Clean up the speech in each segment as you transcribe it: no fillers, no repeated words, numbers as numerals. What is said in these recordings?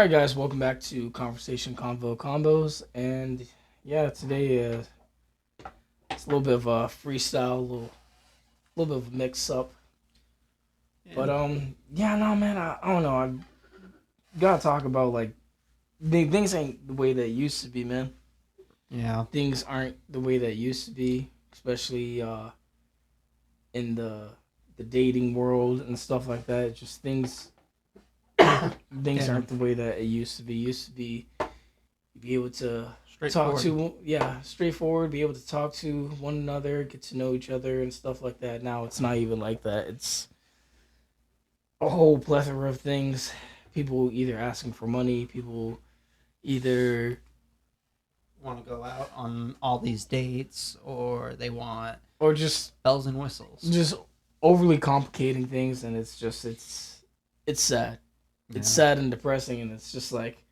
right, guys, welcome back to Conversation Convo Combos, and yeah, today it's a little bit of a freestyle, little bit of a mix up, Yeah. but yeah, no, man, I don't know, I gotta talk about like things ain't the way that it used to be, man. Yeah. Things aren't the way that it used to be, especially in the dating world and stuff like that. Just things Yeah. aren't the way that it used to be. Used to be be able to talk Straightforward. to, yeah, straightforward, be able to talk to one another, get to know each other and stuff like that. Now it's not even like that. It's a whole plethora of things. People either asking for money, people either, Want to go out on all these dates, or they want or just bells and whistles. just overly complicating things, and it's sad. It's Yeah. sad and depressing, and it's just like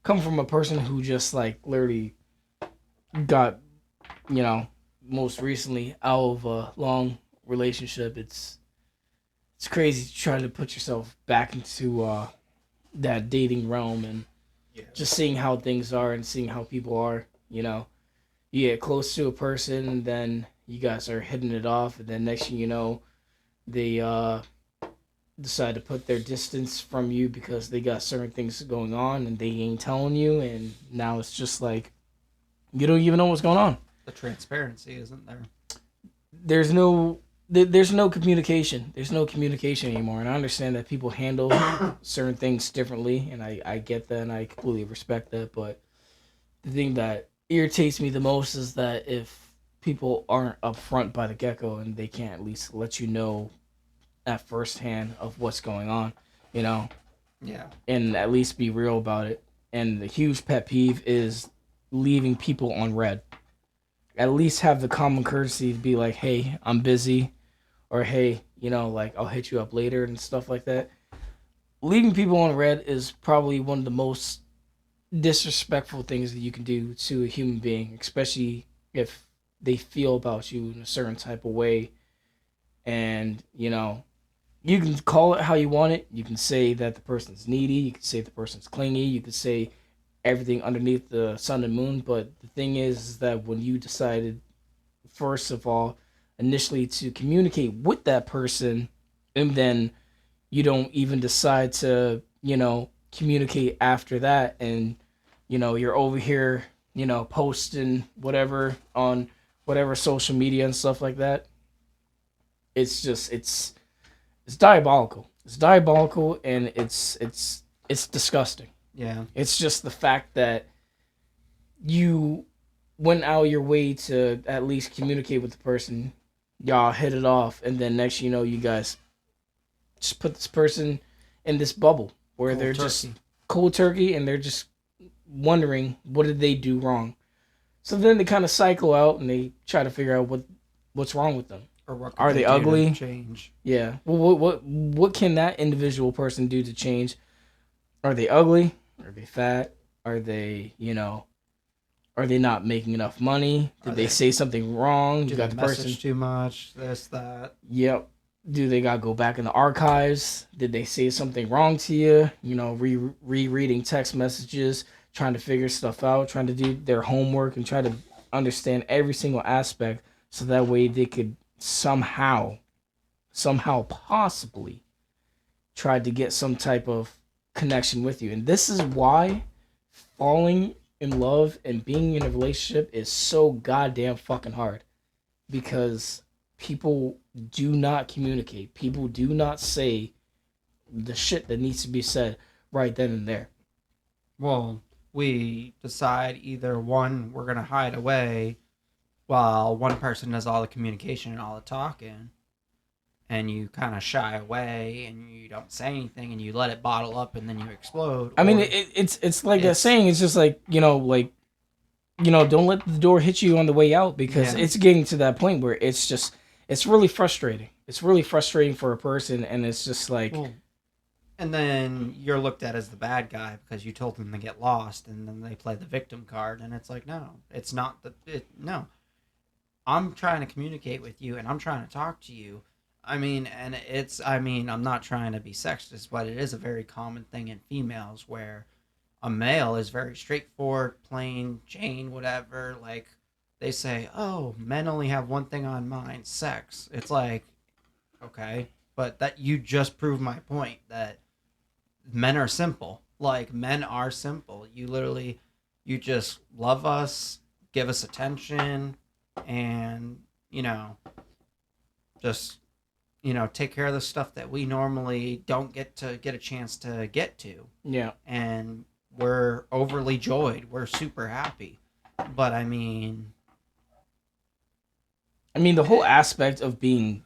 come from a person who just like literally got, you know, most recently out of a long relationship. It's crazy to try to put yourself back into that dating realm and Yeah. just seeing how things are and seeing how people are. You know, you get close to a person, and then you guys are hitting it off, and then next thing you know, they decide to put their distance from you because they got certain things going on and they ain't telling you, and now it's just like you don't even know what's going on. The transparency isn't there. There's no there's no communication. There's no communication anymore, and I understand that people handle certain things differently, and I get that, and I completely respect that. But the thing that irritates me the most is that if people aren't upfront by the get go and they can't at least let you know at first hand of what's going on, you know, Yeah. and at least be real about it. And the huge pet peeve is leaving people on red. At least have the common courtesy to be like, hey, I'm busy, or hey, like I'll hit you up later and stuff like that. Leaving people on red is probably one of the most disrespectful things that you can do to a human being, especially if they feel about you in a certain type of way. And, you can call it how you want it. You can say that the person's needy. You can say the person's clingy. You can say everything underneath the sun and moon. But the thing is that when you decided, first of all, initially to communicate with that person, and then you don't even decide to, communicate after that, and you're over here, posting whatever on whatever social media and stuff like that. It's just it's diabolical. It's diabolical, and it's disgusting. Yeah. It's just the fact that you went out your way to at least communicate with the person. Y'all hit it off, and then next you know, you guys just put this person in this bubble where Cold they're just turkey. cold turkey, and they're just wondering what did they do wrong. So then they kind of cycle out and they try to figure out what's wrong with them. Or what could Are they they do to ugly? change? Yeah. Well, what can that individual person do to change? Are they ugly? Are they fat? Are they, are they not making enough money? Are Did they they say something wrong? do You they got the person. message too much? This, that. Yep. Do they got to go back in the archives? Did they say something wrong to you? Rereading text messages, trying to figure stuff out, trying to do their homework and try to understand every single aspect so that way they could somehow possibly try to get some type of connection with you. And this is why falling in love and being in a relationship is so goddamn fucking hard, because people do not communicate. People do not say the shit that needs to be said right then and there. Well, we decide either one, we're going to hide away while one person does all the communication and all the talking, and you kind of shy away and you don't say anything and you let it bottle up and then you explode. I mean, Or it's like that it's saying. It's just like, don't let the door hit you on the way out, because yeah. it's getting to that point where it's really frustrating. It's really frustrating for a person, and it's just like, Well, and then you're looked at as the bad guy because you told them to get lost, and then they play the victim card, and it's like, no, it's not no. I'm trying to communicate with you, and I'm trying to talk to you. I mean, I'm not trying to be sexist, but it is a very common thing in females where a male is very straightforward, plain Jane, whatever. Like they say, oh, men only have one thing on mind, sex. It's like, okay, but that you just proved my point that men are simple. Like men are simple. You just love us, give us attention, and just take care of the stuff that we normally don't get a chance to get to. Yeah. And we're overly joyed. We're super happy. But The whole aspect of being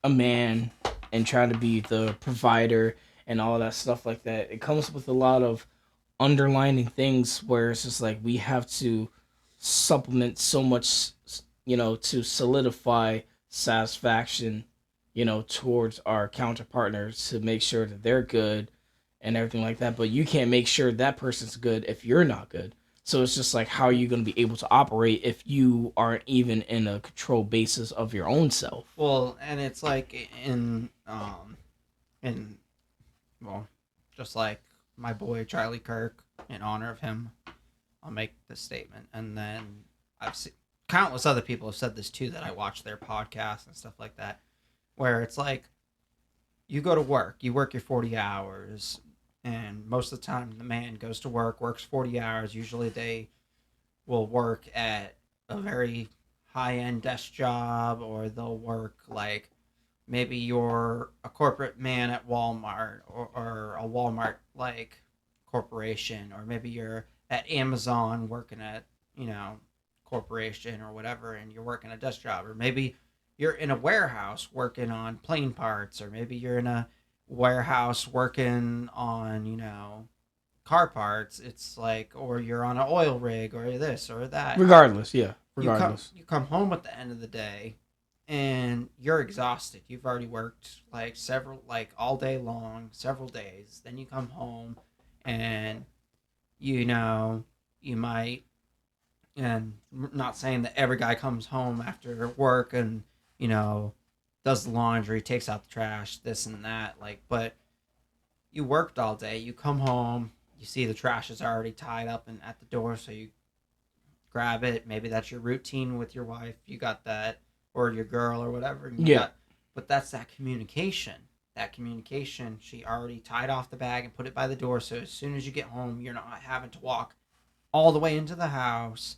a man and trying to be the provider and all that stuff like that, it comes with a lot of underlining things where it's just like we have to supplement so much, to solidify satisfaction, towards our counterpartners to make sure that they're good and everything like that. But you can't make sure that person's good if you're not good. So it's just like, how are you going to be able to operate if you aren't even in a control basis of your own self? well, and it's like in well, just like my boy Charlie Kirk, in honor of him, I'll make this statement, and then I've seen countless other people have said this too that I watch their podcasts and stuff like that, where it's like you go to work, you work your 40 hours, and most of the time the man goes to work, works 40 hours. Usually they will work at a very high end desk job, or they'll work like maybe you're a corporate man at Walmart, or a Walmart like corporation, or maybe you're at Amazon working at, corporation or whatever, and you're working a desk job, or maybe you're in a warehouse working on plane parts, or maybe you're in a warehouse working on, car parts. It's like, or you're on an oil rig, or this or that. Regardless, yeah. Regardless. You come home at the end of the day and you're exhausted. You've already worked like all day long, several days. Then you come home and you might, and I'm not saying that every guy comes home after work and, does the laundry, takes out the trash, this and that, like, but you worked all day. You come home, you see the trash is already tied up and at the door, so you grab it. Maybe that's your routine with your wife. You got that, or your girl, or whatever. But that's that communication. That communication. She already tied off the bag and put it by the door. So as soon as you get home, you're not having to walk all the way into the house,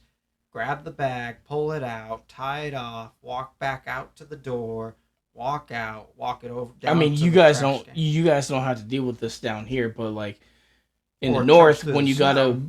grab the bag, pull it out, tie it off, walk back out to the door, walk out, walk it over. Down to you the guys trash don't can. you guys don't have to deal with this down here, but like in Or the north, touch the when you snow.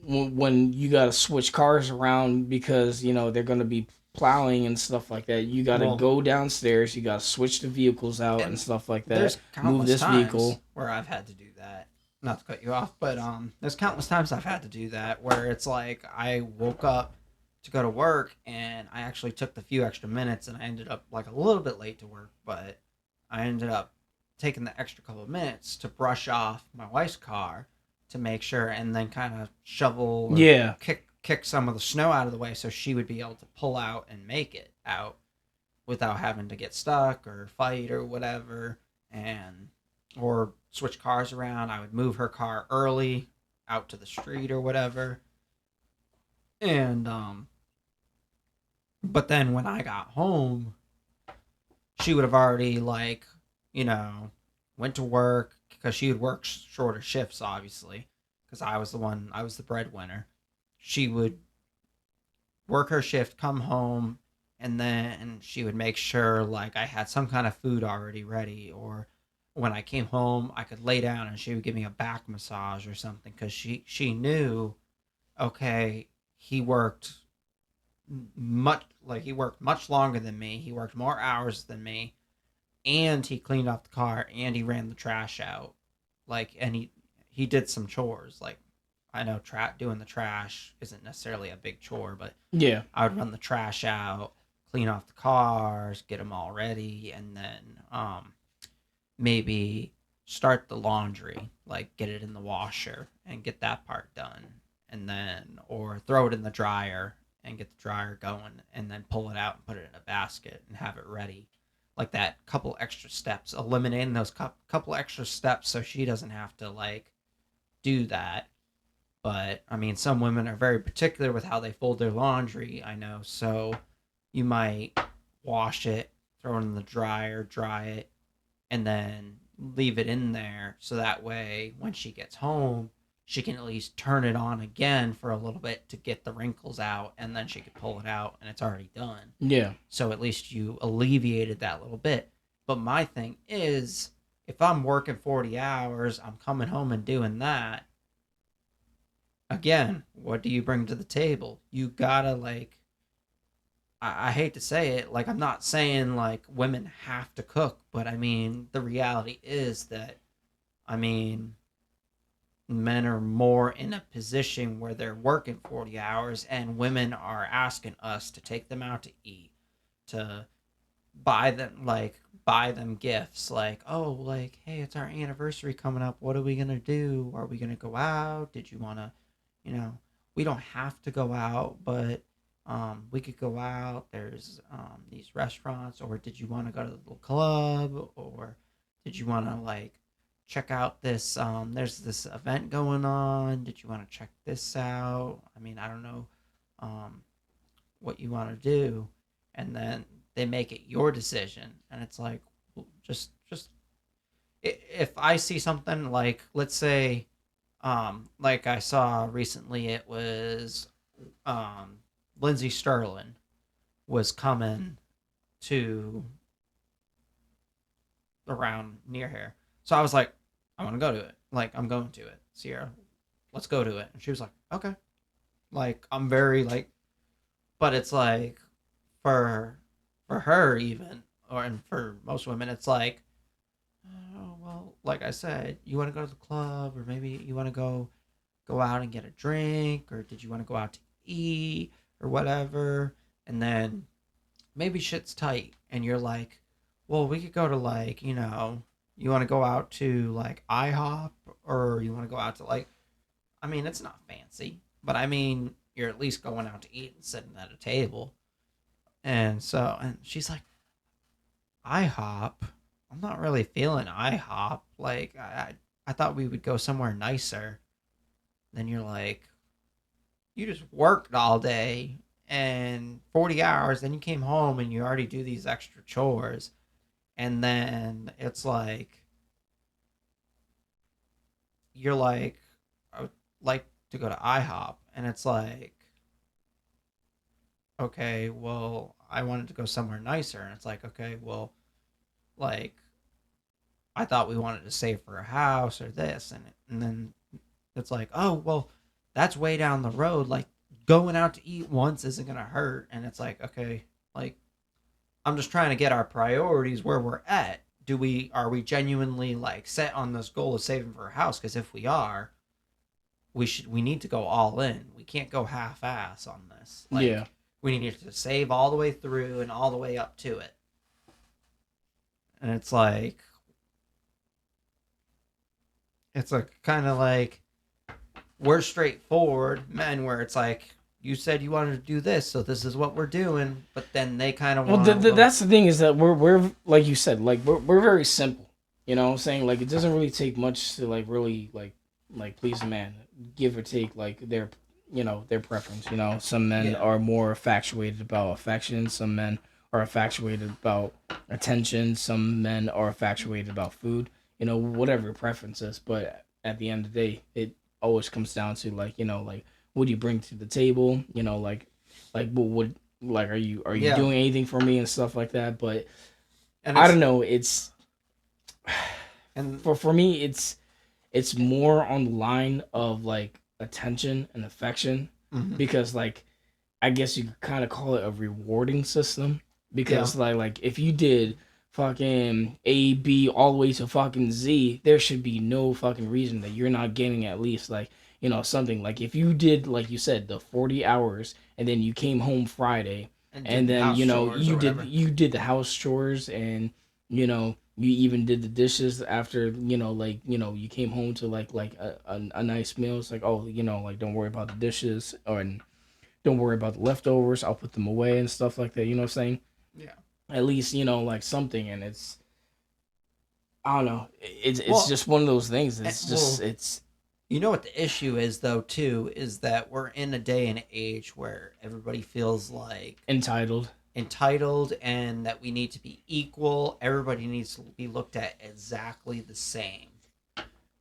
when you gotta switch cars around because they're gonna be plowing and stuff like that, you gotta Well, go downstairs, you gotta switch the vehicles out and and stuff like that. there's Move countless this times vehicle. where I've had to do that. Not to cut you off, but there's countless times I've had to do that where it's like I woke up to go to work and I actually took the few extra minutes and I ended up like a little bit late to work, but I ended up taking the extra couple of minutes to brush off my wife's car to make sure, and then kind of shovel or Yeah. kick some of the snow out of the way so she would be able to pull out and make it out without having to get stuck or fight or whatever, and or switch cars around. I would move her car early out to the street or whatever. And but then when I got home, she would have already like, you know, went to work because she would work shorter shifts obviously because I was the breadwinner. She would work her shift, come home, and then she would make sure like I had some kind of food already ready, or when I came home, I could lay down and she would give me a back massage or something because she knew, okay, he worked he worked much longer than me. He worked more hours than me, and he cleaned off the car and he ran the trash out. Like, and he did some chores. Like, I know doing the trash isn't necessarily a big chore, but Yeah. I would run the trash out, clean off the cars, get them all ready, and then maybe start the laundry, like get it in the washer and get that part done, and then or throw it in the dryer and get the dryer going, and then pull it out and put it in a basket and have it ready. Like that couple extra steps, eliminating those couple extra steps so she doesn't have to like do that. But I mean, some women are very particular with how they fold their laundry. I know, so you might wash it, throw it in the dryer, dry it, and then leave it in there so that way when she gets home, she can at least turn it on again for a little bit to get the wrinkles out, and then she could pull it out and it's already done. Yeah. So at least you alleviated that little bit. But my thing is, if I'm working 40 hours, I'm coming home and doing that. Again, what do you bring to the table? You gotta, like, I hate to say it, like, I'm not saying, like, women have to cook, but I mean, the reality is that, I mean, men are more in a position where they're working 40 hours and women are asking us to take them out to eat, to buy them gifts, like, oh, like, hey, it's our anniversary coming up, what are we gonna do? Are we gonna go out? Did you want to, you know, we don't have to go out, but we could go out. There's these restaurants, or did you want to go to the little club, or did you want to, like, check out this? There's this event going on. Did you want to check this out? I mean, I don't know what you want to do, and then they make it your decision, and it's like, well, just if I see something, like, let's say, like I saw recently, it was Lindsey Sterling was coming to around near here. So I was like, I want to go to it. Like, I'm going to it. Sierra, let's go to it. And she was like, okay. Like, I'm very, like, but it's like, for her even, or and for most women, it's like, oh, well, like I said, you want to go to the club, or maybe you want to go out and get a drink, or did you want to go out to eat, or whatever, and then maybe shit's tight, and you're like, well, we could go to, like, you want to go out to, like, IHOP, or you want to go out to, like, I mean, it's not fancy, but I mean, you're at least going out to eat and sitting at a table. And so, and she's like, IHOP? I'm not really feeling IHOP. Like, I thought we would go somewhere nicer. Then you're like, you just worked all day and 40 hours, then you came home and you already do these extra chores. And then it's like, you're like, I would like to go to IHOP. And it's like, okay, well, I wanted to go somewhere nicer. And it's like, okay, well, like, I thought we wanted to save for a house or this. And then it's like, oh, well, that's way down the road. Like, going out to eat once isn't going to hurt. And it's like, okay, like, I'm just trying to get our priorities where we're at. Are we genuinely, like, set on this goal of saving for a house? Because if we are, we need to go all in. We can't go half ass on this. Like, Yeah. we need to save all the way through and all the way up to it. And it's like kind of like, we're straightforward men, where it's like, you said you wanted to do this, so this is what we're doing. But then they kind of want. Well, that's the thing, is that we're like you said, like we're very simple. You know what I'm saying? Like, it doesn't really take much to, like, really like please a man, give or take, like, their preference. Some men are more infatuated about affection. Some men are infatuated about attention. Some men are infatuated about food. Whatever your preference is. But at the end of the day, it always comes down to, like, like, what do you bring to the table? What like, are you doing anything for me and stuff like that? But I don't know. It's and for me, it's more on the line of, like, attention and affection, because, like, I guess you could kind of call it a rewarding system, because like if you did fucking A, B, all the way to fucking Z, there should be no fucking reason that you're not getting at least, like, something. Like, if you did, like you said, the 40 hours, and then you came home Friday, and then you did the house chores, and you even did the dishes after, you came home to, like a nice meal. It's like, oh, like, don't worry about the dishes, or don't worry about the leftovers, I'll put them away and stuff like that. You know what I'm saying? Yeah. At least, like, something. And I don't know. It's just one of those things. It's just, You know what the issue is, though, too, is that we're in a day and age where everybody feels like entitled and that we need to be equal. Everybody needs to be looked at exactly the same.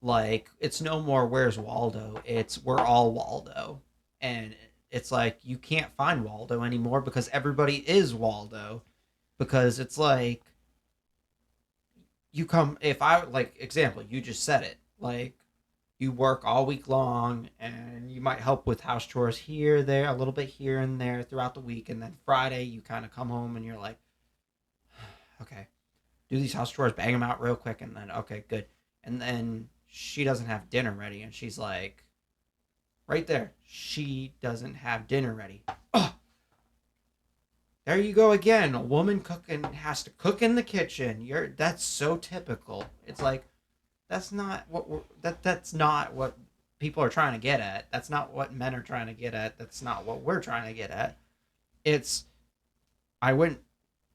Like, it's no more where's Waldo, it's we're all Waldo. And it's like you can't find Waldo anymore because everybody is Waldo. Because it's like you come, if I, like, example, you just said it, like, you work all week long and you might help with house chores here, there, a little bit here and there throughout the week. And then Friday, you kind of come home and you're like, okay, do these house chores, bang them out real quick. And then, okay, good. And then she doesn't have dinner ready. And she's like, right there, she doesn't have dinner ready. Oh, there you go again. A woman cooking has to cook in the kitchen. That's so typical. It's like, that's not what people are trying to get at. That's not what men are trying to get at. That's not what we're trying to get at. It's, I went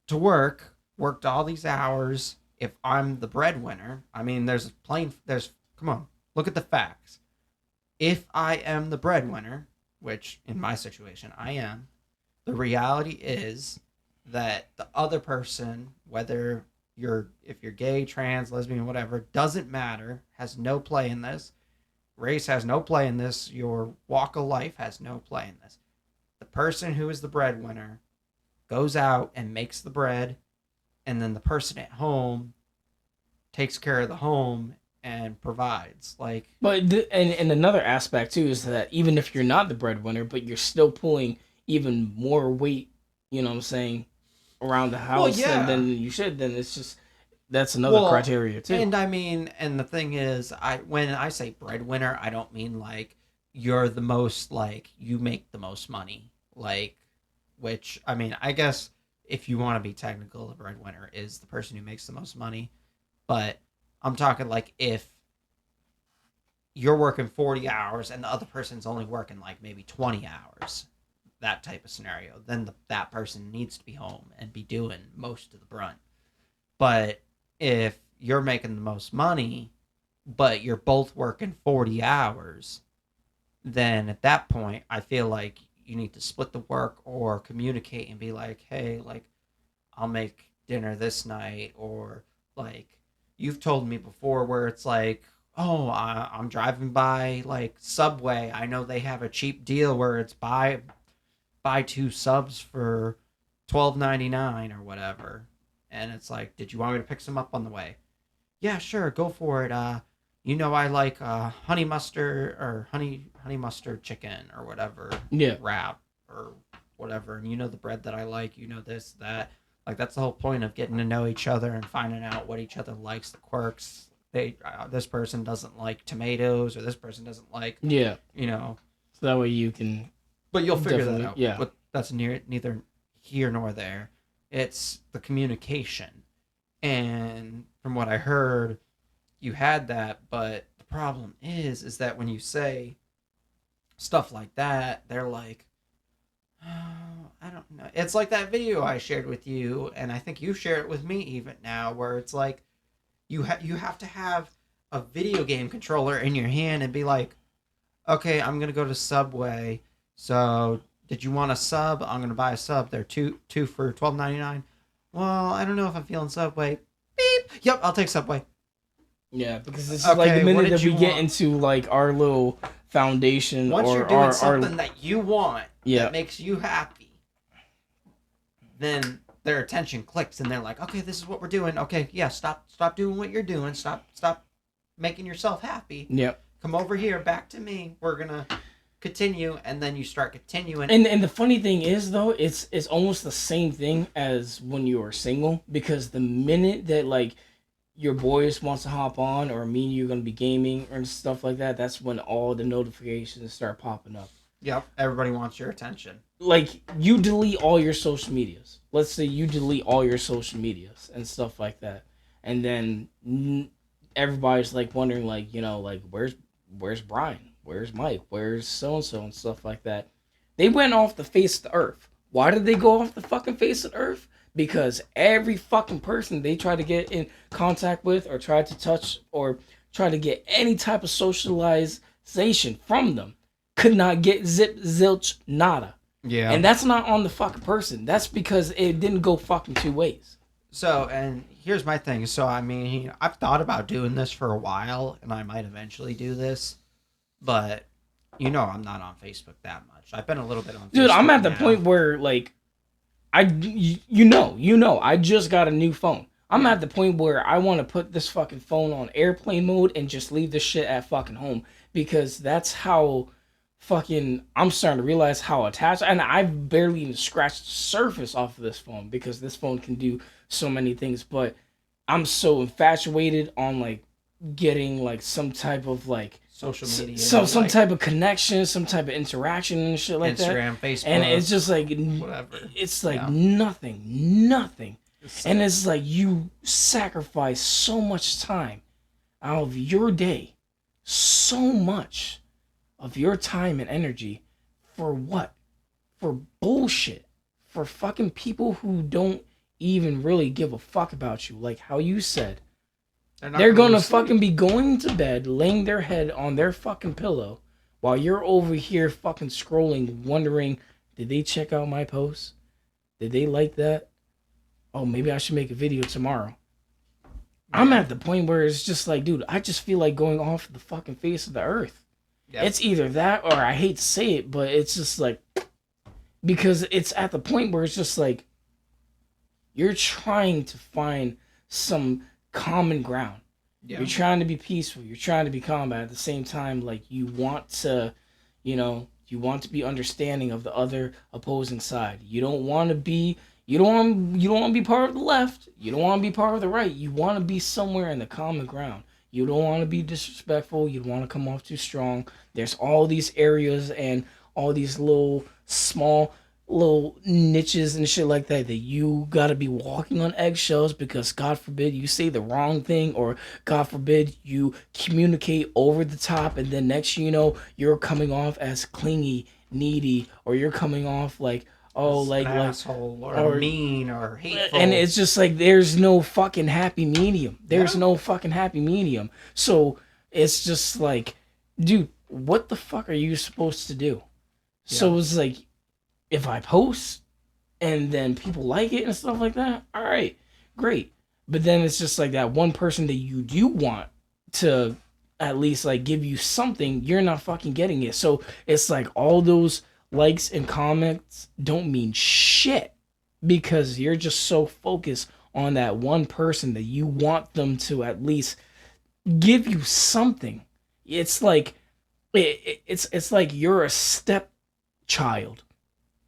to work, worked all these hours. If I'm the breadwinner, I mean, come on, look at the facts. If I am the breadwinner, which in my situation I am, the reality is that the other person, whether if you're gay, trans, lesbian, whatever, doesn't matter, has no play in this. Race has no play in this. Your walk of life has no play in this. The person who is the breadwinner goes out and makes the bread, and then the person at home takes care of the home and provides. Like, and another aspect too is that even if you're not the breadwinner, but you're still pulling even more weight, you know what I'm saying, around the house than you should, then it's just, that's another criteria too. And I mean, and the thing is, when I say breadwinner, I don't mean like you're the most, like you make the most money, like, which, I mean, I guess if you want to be technical, the breadwinner is the person who makes the most money. But I'm talking like if you're working 40 hours and the other person's only working like maybe 20 hours, that type of scenario, then that person needs to be home and be doing most of the brunt. But if you're making the most money, but you're both working 40 hours, then at that point, I feel like you need to split the work or communicate and be like, hey, like, I'll make dinner this night. Or like, you've told me before where it's like, oh, I'm driving by like Subway. I know they have a cheap deal where it's buy 2 subs for $12.99 or whatever. And it's like, did you want me to pick some up on the way? Yeah, sure, go for it. You know, I like honey mustard chicken or whatever. Yeah. Wrap or whatever. And you know the bread that I like, you know this, that. Like, that's the whole point of getting to know each other and finding out what each other likes, the quirks. This person doesn't like tomatoes, or this person doesn't like, you know. So that way you can. But you'll figure that out. Yeah. But that's neither here nor there. It's the communication. And from what I heard, you had that, but the problem is that when you say stuff like that, they're like, oh, I don't know. It's like that video I shared with you, and I think you share it with me even now, where it's like you have to have a video game controller in your hand and be like, okay, I'm going to go to Subway. So, did you want a sub? I'm going to buy a sub. They're two for $12.99. Well, I don't know if I'm feeling Subway. Beep. Yep, I'll take Subway. Yeah, because it's like the minute that we get into like our little foundation, once or you're doing something that you want, yeah, that makes you happy, then their attention clicks and they're like, okay, this is what we're doing. Okay, yeah, stop doing what you're doing. Stop making yourself happy. Yep. Come over here, back to me. We're gonna continue, and then you start continuing. And the funny thing is, though, it's almost the same thing as when you are single, because the minute that like your boys wants to hop on, or me and you're gonna be gaming or stuff like that, that's when all the notifications start popping up. Yep, everybody wants your attention. Like, you delete all your social medias. Let's say you delete all your social medias and stuff like that, and then everybody's like wondering, like, you know, like, where's Brian? Where's Mike? Where's so-and-so and stuff like that? They went off the face of the earth. Why did they go off the fucking face of the earth? Because every fucking person they try to get in contact with, or try to touch, or try to get any type of socialized conversation from them. Could not get zip, zilch, nada. Yeah. And that's not on the fucking person. That's because it didn't go fucking two ways. So, and here's my thing. So, I mean, I've thought about doing this for a while, and I might eventually do this. But, I'm not on Facebook that much. I've been a little bit on Facebook. Dude, I'm at the point where, like, I just got a new phone. I'm at the point where I want to put this fucking phone on airplane mode and just leave this shit at fucking home. Because that's how fucking I'm starting to realize how attached, and I've barely even scratched the surface off of this phone because this phone can do so many things, but I'm so infatuated on like getting like some type of like social media, some type of connection, some type of interaction and shit like Instagram, that. Facebook, and it's just like whatever. It's like nothing. And it's like you sacrifice so much time out of your day, so much of your time and energy for what? For bullshit. For fucking people who don't even really give a fuck about you. Like how you said. They're gonna fucking be going to bed, laying their head on their fucking pillow while you're over here fucking scrolling, wondering, did they check out my post? Did they like that? Oh, maybe I should make a video tomorrow. I'm at the point where it's just like, dude, I just feel like going off the fucking face of the earth. Yep. It's either that or I hate to say it, but it's just like, because it's at the point where it's just like, you're trying to find some common ground. Yeah. You're trying to be peaceful. You're trying to be calm, but at the same time, like you want to be understanding of the other opposing side. You don't want to be part of the left. You don't want to be part of the right. You want to be somewhere in the common ground. You don't want to be disrespectful. You don't want to come off too strong. There's all these areas and all these small niches and shit like that you got to be walking on eggshells because God forbid you say the wrong thing, or God forbid you communicate over the top, and then next you know you're coming off as clingy, needy, or you're coming off like asshole or mean or hateful. And it's just like there's no fucking happy medium. No fucking happy medium. So it's just like, dude, what the fuck are you supposed to do? Yeah. So it's like, if I post and then people like it and stuff like that, all right, great. But then it's just like that one person that you do want to at least like give you something, you're not fucking getting it. So it's like all those likes and comments don't mean shit because you're just so focused on that one person that you want them to at least give you something. It's like it's like you're a stepchild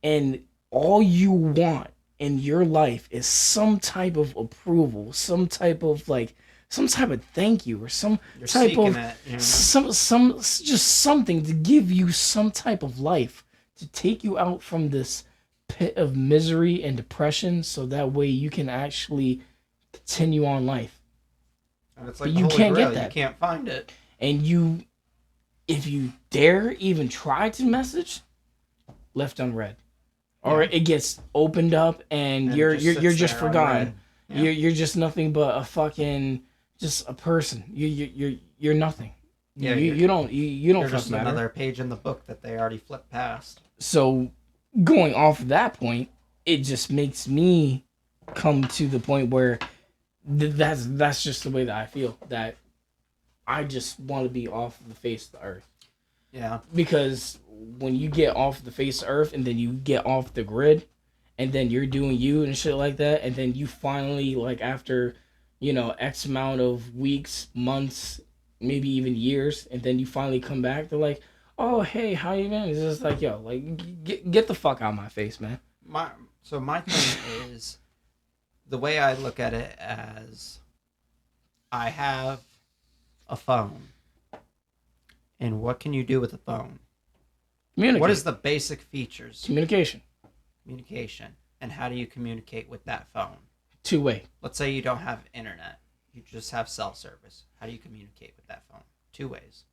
and all you want in your life is some type of approval, some type of thank you, or some type of just something to give you some type of life, to take you out from this pit of misery and depression, so that way you can actually continue on life. And it's like you can't get that. You can't find it. And if you dare even try to message, left unread. Or it gets opened up and you're just forgotten. Yeah. You're just nothing but a fucking just a person. You're nothing. Yeah, you don't you're just matter. Another page in the book that they already flipped past. So going off of that point, it just makes me come to the point where that's just the way that I feel, that I just want to be off of the face of the earth. Yeah. Because when you get off the face of earth and then you get off the grid and then you're doing you and shit like that, and then you finally, like after, X amount of weeks, months, maybe even years, and then you finally come back, they're like, oh, hey, how you been? It's just like, yo, like, get the fuck out of my face, man. My thing is, the way I look at it as, I have a phone. And what can you do with a phone? Communicate. What is the basic features? Communication. And how do you communicate with that phone? Two-way. Let's say you don't have internet. You just have cell service. How do you communicate with that phone? Two ways.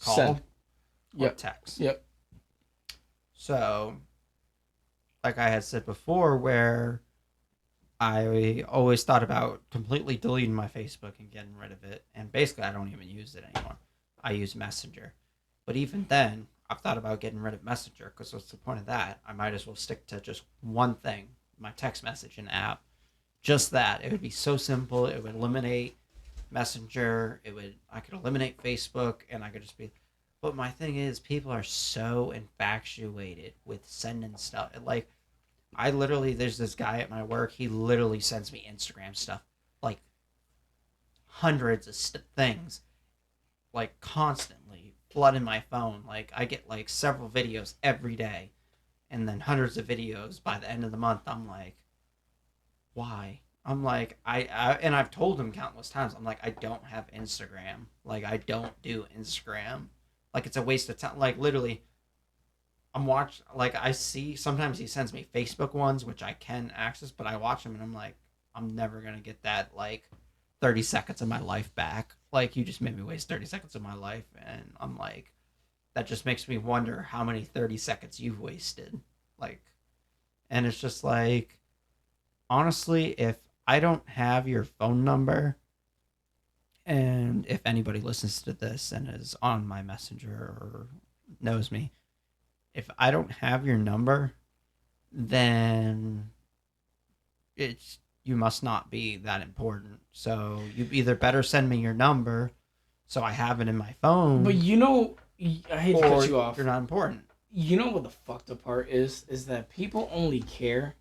Call. Send. Or text. Yep. So, like I had said before, where I always thought about completely deleting my Facebook and getting rid of it. And basically, I don't even use it anymore. I use Messenger. But even then, I've thought about getting rid of Messenger because what's the point of that? I might as well stick to just one thing, my text messaging app. Just that. It would be so simple. It would eliminate Messenger. I could eliminate Facebook, and I could just be. But my thing is, people are so infatuated with sending stuff. Like, there's this guy at my work. He literally sends me Instagram stuff, like hundreds of things, like constantly flooding my phone. Like, I get like several videos every day, and then hundreds of videos by the end of the month. I'm like, why? I'm like, and I've told him countless times, I'm like, I don't have Instagram. Like, I don't do Instagram. Like, it's a waste of time. Like, literally, I see, sometimes he sends me Facebook ones, which I can access, but I watch them and I'm like, I'm never going to get that, like, 30 seconds of my life back. Like, you just made me waste 30 seconds of my life. And I'm like, that just makes me wonder how many 30 seconds you've wasted. Like, and it's just like, honestly, if I don't have your phone number, and if anybody listens to this and is on my Messenger or knows me, if I don't have your number, then you must not be that important. So you either better send me your number so I have it in my phone. But I hate to cut you off. You're not important. You know what the fucked up part is that people only care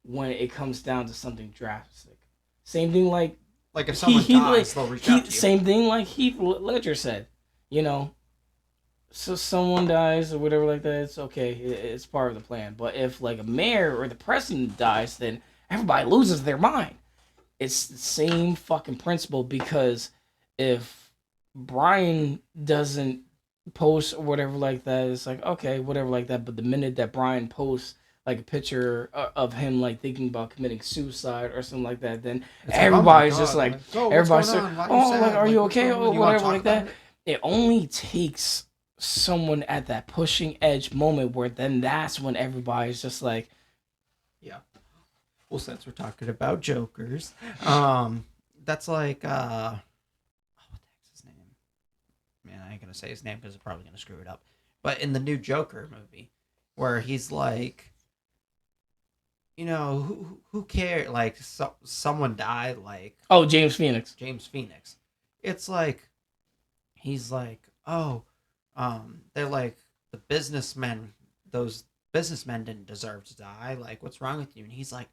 when it comes down to something drastic. Same thing like if someone dies, they'll reach out to you. Same thing like Heath Ledger said. So someone dies or whatever like that, it's okay. It's part of the plan. But if like a mayor or the president dies, then everybody loses their mind. It's the same fucking principle, because if Brian doesn't post or whatever like that, it's like, okay, whatever like that. But the minute that Brian posts like a picture of him like thinking about committing suicide or something like that, then everybody's just like, everybody's like, oh, like, are you okay? Or whatever like that. It only takes someone at that pushing edge moment where then that's when everybody's just like, yeah. Well, since we're talking about Jokers, that's like, what the heck's his name? Man, I ain't gonna say his name because I'm probably gonna screw it up. But in the new Joker movie, where he's like, who cares? Like, someone died, like... Oh, James Phoenix. It's like, he's like, oh, they're like, those businessmen didn't deserve to die. Like, what's wrong with you? And he's like,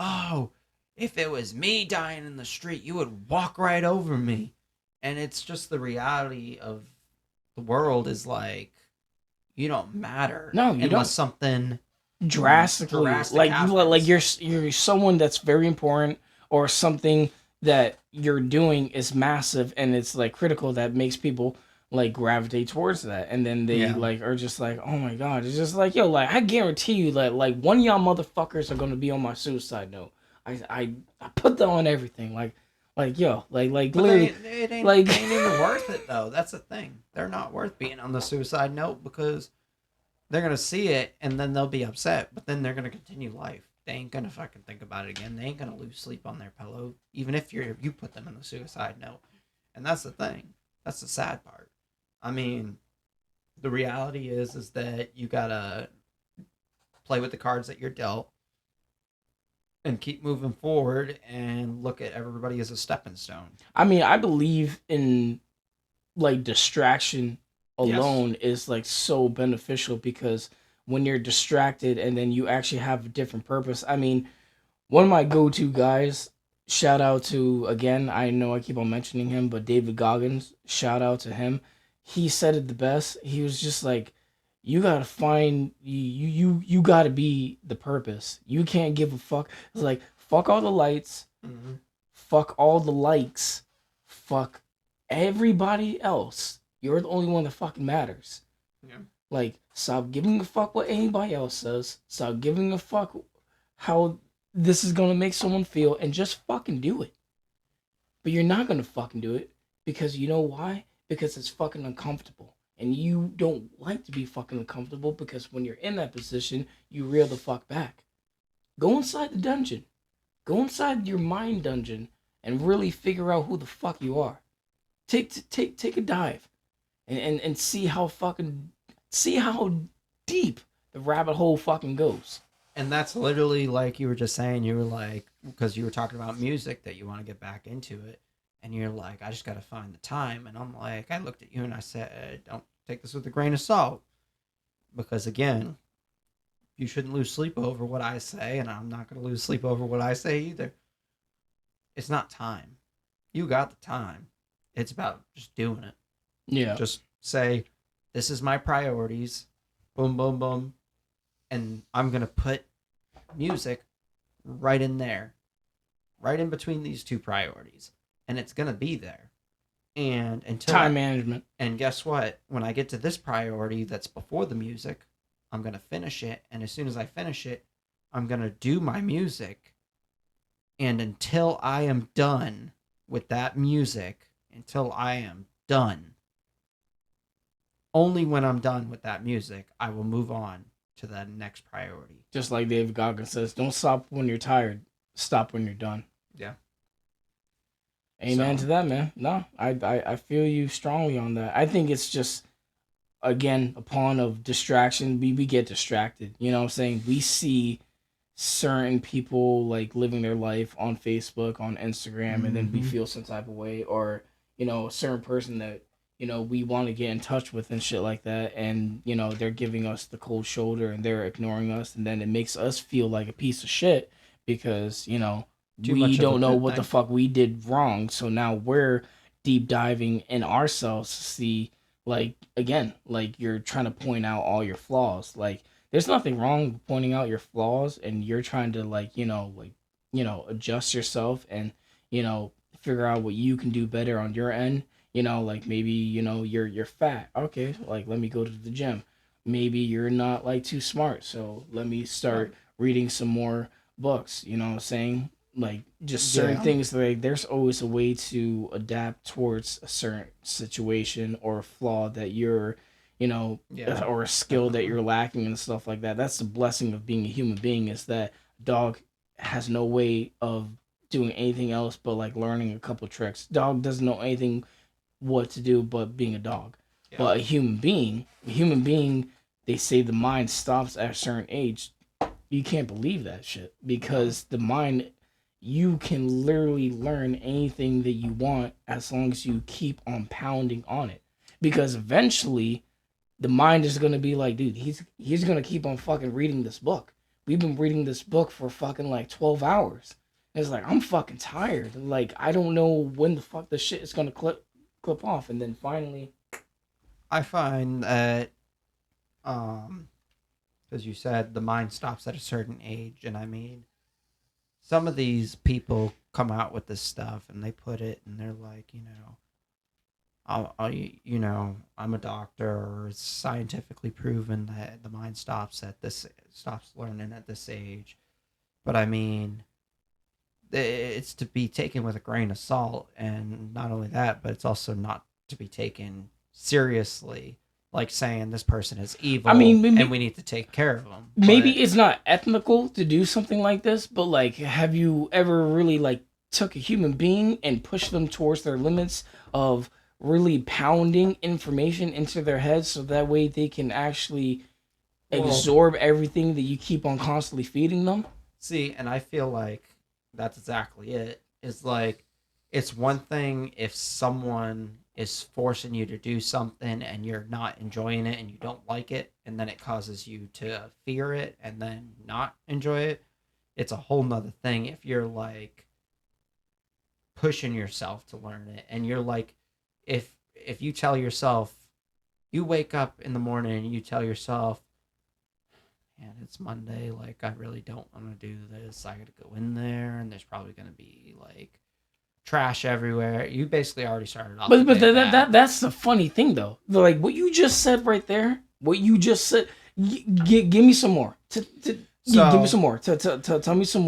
oh, if it was me dying in the street, you would walk right over me. And it's just the reality of the world is like, you don't matter. No, you unless something... drastically like you're someone that's very important, or something that you're doing is massive and it's like critical, that makes people like gravitate towards that, and then they like are just like, oh my god. It's just like, yo, like, I guarantee you that like one of y'all motherfuckers are gonna be on my suicide note. I put that on everything, like yo, like but literally it ain't even worth it though. That's the thing, they're not worth being on the suicide note, because they're going to see it, and then they'll be upset, but then they're going to continue life. They ain't going to fucking think about it again. They ain't going to lose sleep on their pillow, even if you put them in the suicide note. And that's the thing. That's the sad part. I mean, the reality is that you got to play with the cards that you're dealt and keep moving forward and look at everybody as a stepping stone. I mean, I believe in, like, distraction alone is like so beneficial, because when you're distracted and then you actually have a different purpose. I mean, one of my go-to guys, shout out to, again, I know I keep on mentioning him, but David Goggins, shout out to him. He said it the best. He was just like, you gotta find, you gotta be the purpose. You can't give a fuck. It's like, fuck all the lights, fuck all the likes, fuck everybody else. You're the only one that fucking matters. Yeah. Like, stop giving a fuck what anybody else says. Stop giving a fuck how this is gonna make someone feel, and just fucking do it. But you're not gonna fucking do it, because you know why? Because it's fucking uncomfortable. And you don't like to be fucking uncomfortable, because when you're in that position, you reel the fuck back. Go inside the dungeon. Go inside your mind dungeon and really figure out who the fuck you are. Take a dive. and see how deep the rabbit hole fucking goes. And that's literally like you were just saying, you were like, because you were talking about music that you want to get back into it. And you're like, I just got to find the time. And I'm like, I looked at you and I said, don't take this with a grain of salt. Because again, you shouldn't lose sleep over what I say. And I'm not going to lose sleep over what I say either. It's not time. You got the time. It's about just doing it. Yeah. Just say, this is my priorities. Boom, boom, boom. And I'm going to put music right in there, right in between these two priorities. And it's going to be there. And until time management. And guess what? When I get to this priority that's before the music, I'm going to finish it. And as soon as I finish it, I'm going to do my music. And until I am done with that music, until I am done, only when I'm done with that music, I will move on to the next priority. Just like David Goggins says, don't stop when you're tired. Stop when you're done. Yeah. Amen to that, man. No, I feel you strongly on that. I think it's just, again, a pawn of distraction. We get distracted. You know what I'm saying? We see certain people like living their life on Facebook, on Instagram, and then we feel some type of way. Or, you know, a certain person that, you know, we want to get in touch with and shit like that. And, you know, they're giving us the cold shoulder and they're ignoring us. And then it makes us feel like a piece of shit because, you know, we don't know what the fuck we did wrong. So now we're deep diving in ourselves to see, like, again, like you're trying to point out all your flaws. Like, there's nothing wrong with pointing out your flaws and you're trying to, like, adjust yourself and, you know, figure out what you can do better on your end. You know, like maybe, you know, you're fat. Okay, like let me go to the gym. Maybe you're not like too smart. So let me start reading some more books. You know what I'm saying? Like just certain things, like there's always a way to adapt towards a certain situation or a flaw that you're, you know, or a skill that you're lacking and stuff like that. That's the blessing of being a human being, is that dog has no way of doing anything else but like learning a couple tricks. Dog doesn't know anything what to do but being a dog. But a human being, they say the mind stops at a certain age. You can't believe that shit, because the mind, you can literally learn anything that you want as long as you keep on pounding on it. Because eventually the mind is going to be like, dude, he's going to keep on fucking reading this book. We've been reading this book for fucking like 12 hours. And it's like, I'm fucking tired. Like, I don't know when the fuck the shit is going to clip off. And then finally, I find that, because you said the mind stops at a certain age, and I mean, some of these people come out with this stuff and they put it and they're like, you know, I'm a doctor, or it's scientifically proven that the mind stops learning at this age. But I mean, it's to be taken with a grain of salt, and not only that, but it's also not to be taken seriously, like saying this person is evil. I mean, and we need to take care of them. Maybe it's not ethical to do something like this, but like, have you ever really like took a human being and pushed them towards their limits of really pounding information into their heads so that way they can actually absorb everything that you keep on constantly feeding them? See, and I feel like that's exactly it. It's like, it's one thing if someone is forcing you to do something and you're not enjoying it and you don't like it, and then it causes you to fear it and then not enjoy it. It's a whole nother thing if you're like pushing yourself to learn it, and you're like, if you tell yourself, you wake up in the morning and you tell yourself, man, it's Monday, like I really don't want to do this. I gotta go in there and there's probably gonna be like trash everywhere. You basically already started off. But that's the funny thing though. Like what you just said right there. What you just said. Give me some more. Give me some more. Tell me some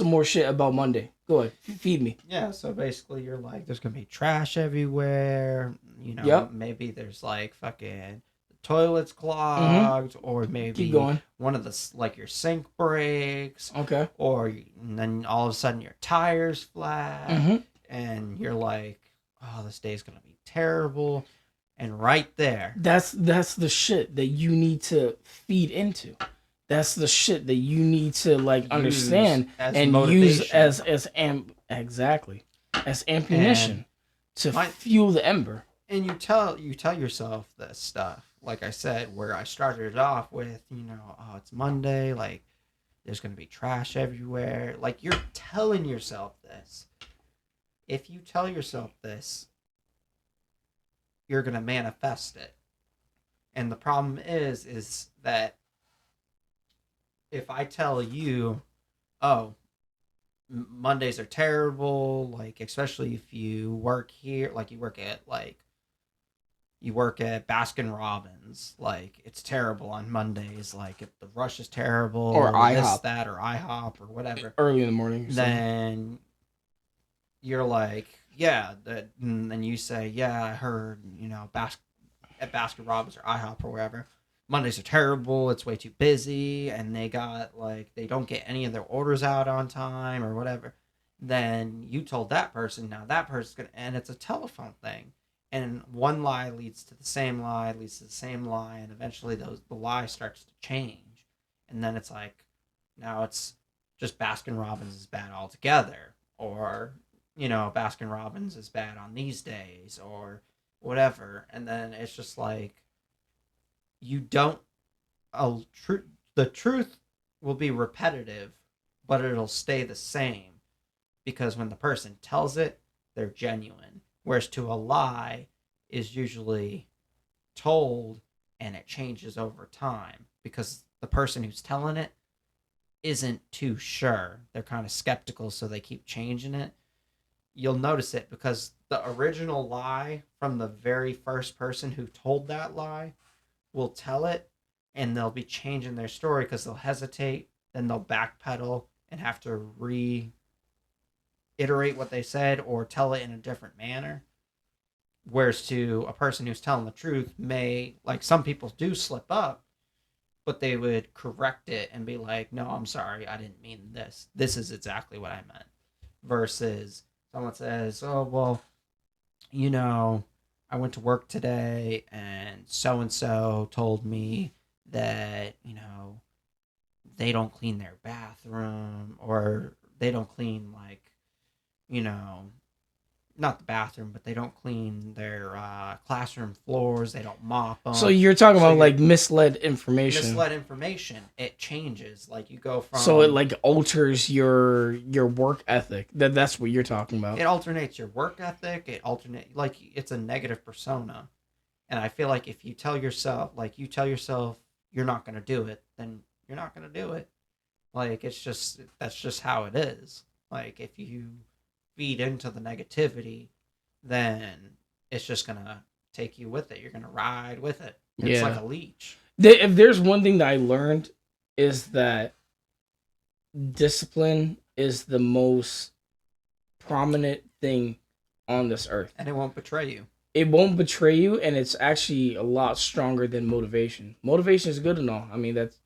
more shit about Monday. Go ahead. Feed me. Yeah. So basically, you're like, there's gonna be trash everywhere. You know, maybe there's like fucking toilets clogged, or maybe one of the, like your sink breaks. Okay. And then all of a sudden your tires flat, and you're like, oh, this day's gonna be terrible. And right there, That's the shit that you need to feed into. That's the shit that you need to like use understand as and use motivation. exactly as And ammunition to my fuel the ember. and you tell yourself this stuff, like I said, where I started it off with, oh, it's Monday, like there's gonna be trash everywhere. Like, you're telling yourself this. If you tell yourself this, you're gonna manifest it. And the problem is that if I tell you, oh, Mondays are terrible, like especially if you work here, like you work at Baskin Robbins, like it's terrible on Mondays, like if the rush is terrible, Or or this, IHOP that, or IHOP, or whatever, early in the morning. then you're like, yeah, that, and then you say, yeah, I heard, at Baskin Robbins or IHOP or wherever, Mondays are terrible. It's way too busy, and they don't get any of their orders out on time or whatever. Then you told that person. Now that person's gonna, and it's a telephone thing, and one lie leads to the same lie, leads to the same lie, and eventually the lie starts to change, and then it's like, now it's just Baskin Robbins is bad altogether, or Baskin Robbins is bad on these days, or whatever, and then it's just like, you don't the truth will be repetitive, but it'll stay the same, because when the person tells it, they're genuine, whereas to a lie is usually told and it changes over time because the person who's telling it isn't too sure. They're kind of skeptical, so they keep changing it. You'll notice it because the original lie from the very first person who told that lie will tell it, and they'll be changing their story because they'll hesitate, then they'll backpedal and have to reiterate what they said or tell it in a different manner. Whereas to a person who's telling the truth, may, like, some people do slip up, but they would correct it and be like, no, I'm sorry, I didn't mean this. This is exactly what I meant. Versus someone says, oh, well, I went to work today and so told me that, they don't clean their bathroom, or they don't clean, like, you know, not the bathroom, but they don't clean their classroom floors. They don't mop them. So you're talking about like misled information. Misled information. It changes. Like, you go from. So it like alters your work ethic. That's what you're talking about. It alternates your work ethic. Like, it's a negative persona. And I feel like if you tell yourself, you're not going to do it, then you're not going to do it. Like, that's just how it is. Like, if you feed into the negativity, then it's just going to take you with it. You're going to ride with it. It's like a leech. If there's one thing that I learned, is that discipline is the most prominent thing on this earth. And it won't betray you. It won't betray you, and it's actually a lot stronger than motivation. Motivation is good and all. I mean, that's,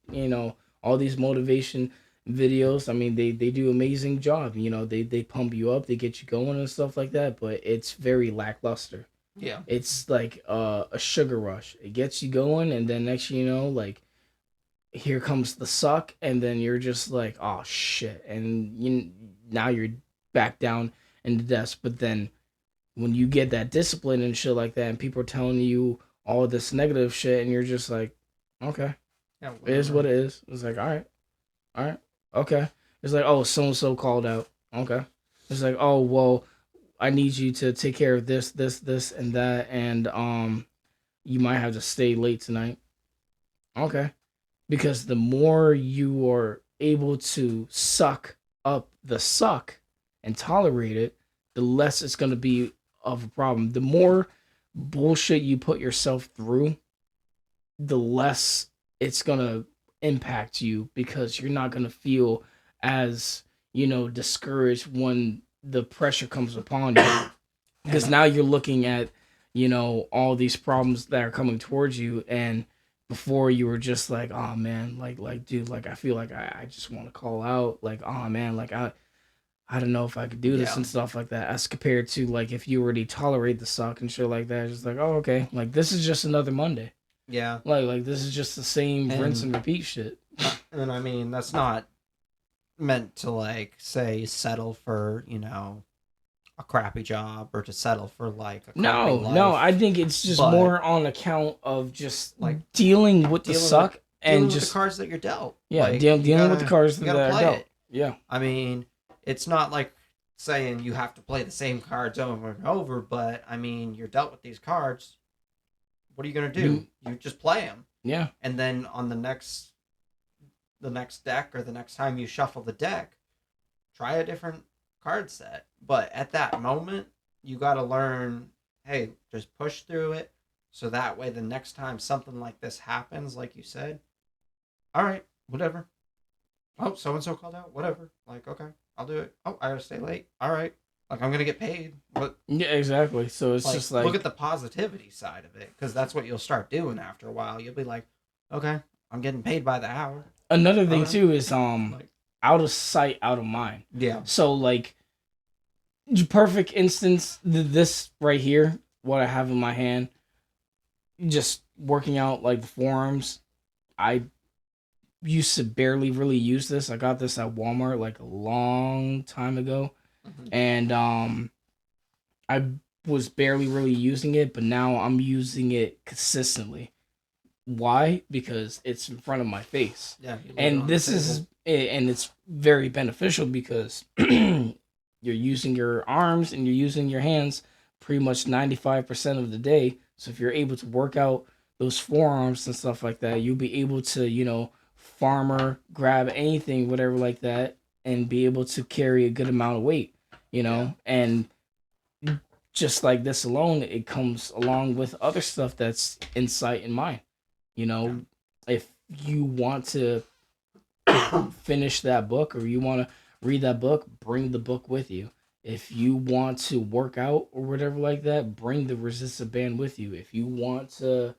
all these motivation videos, I mean, they do amazing job. They pump you up, they get you going and stuff like that, but it's very lackluster. Yeah. It's like a sugar rush. It gets you going, and then next you know, like, here comes the suck, and then you're just like, oh shit, and now you're back down in the desk. But then when you get that discipline and shit like that, and people are telling you all this negative shit, and you're just like, okay, Yeah, it is what it is. It's like, all right, okay. It's like, oh, so and so called out. Okay. It's like, oh, well, I need you to take care of this, and that, and you might have to stay late tonight. Okay. Because the more you are able to suck up the suck and tolerate it, the less it's going to be of a problem. The more bullshit you put yourself through, the less it's going to impact you, because you're not going to feel as, discouraged when the pressure comes upon you. Because now you're looking at, all these problems that are coming towards you, and before you were just like, oh man, like dude, like I feel like I just want to call out, like, oh man, like I I don't know if I could do this Yeah. and stuff like that. As compared to like if you already tolerate the suck and shit like that, it's just like, oh okay, like this is just another Monday. Yeah. Like this is just the same rinse and repeat shit. And I mean, that's not meant to like say settle for, you know, a crappy job or to settle for like a crappy life. No, I think it's just But, more on account of just like dealing with the suck and dealing just with the cards that you're dealt. yeah, Like, dealing with the cards you that gotta are play dealt. it. Yeah. I mean, it's not like saying you have to play the same cards over and over, but I mean, you're dealt with these cards. What are you gonna do? You just play them. Yeah. And then on the next deck or the next time you shuffle the deck, try a different card set. But at that moment, you got to learn, hey, just push through it. So that way, the next time something like this happens, like you said, all right, whatever. Oh, so and so called out. Whatever. Like, okay, I'll do it. Oh, I gotta stay late. All right. Like, I'm gonna get paid. But Yeah, exactly. So it's just like look at the positivity side of it, because that's what you'll start doing after a while. You'll be like, okay, I'm getting paid by the hour. Another thing too is like, out of sight, out of mind. Yeah. So like, perfect instance, this right here, what I have in my hand, just working out like the forearms. I used to barely really use this. I got this at Walmart like a long time ago, and I was barely really using it, but now I'm using it consistently. Why? Because it's in front of my face. Yeah. And this is and it's very beneficial because you're using your arms and you're using your hands pretty much 95% of the day. So if you're able to work out those forearms and stuff like that, you'll be able to, you know, farmer, grab anything, whatever like that, and be able to carry a good amount of weight, you know? Yeah. And just like this alone, it comes along with other stuff that's in sight and mind. You know, if you want to finish that book or you want to read that book, bring the book with you. If you want to work out or whatever like that, bring the resistant band with you. If you want to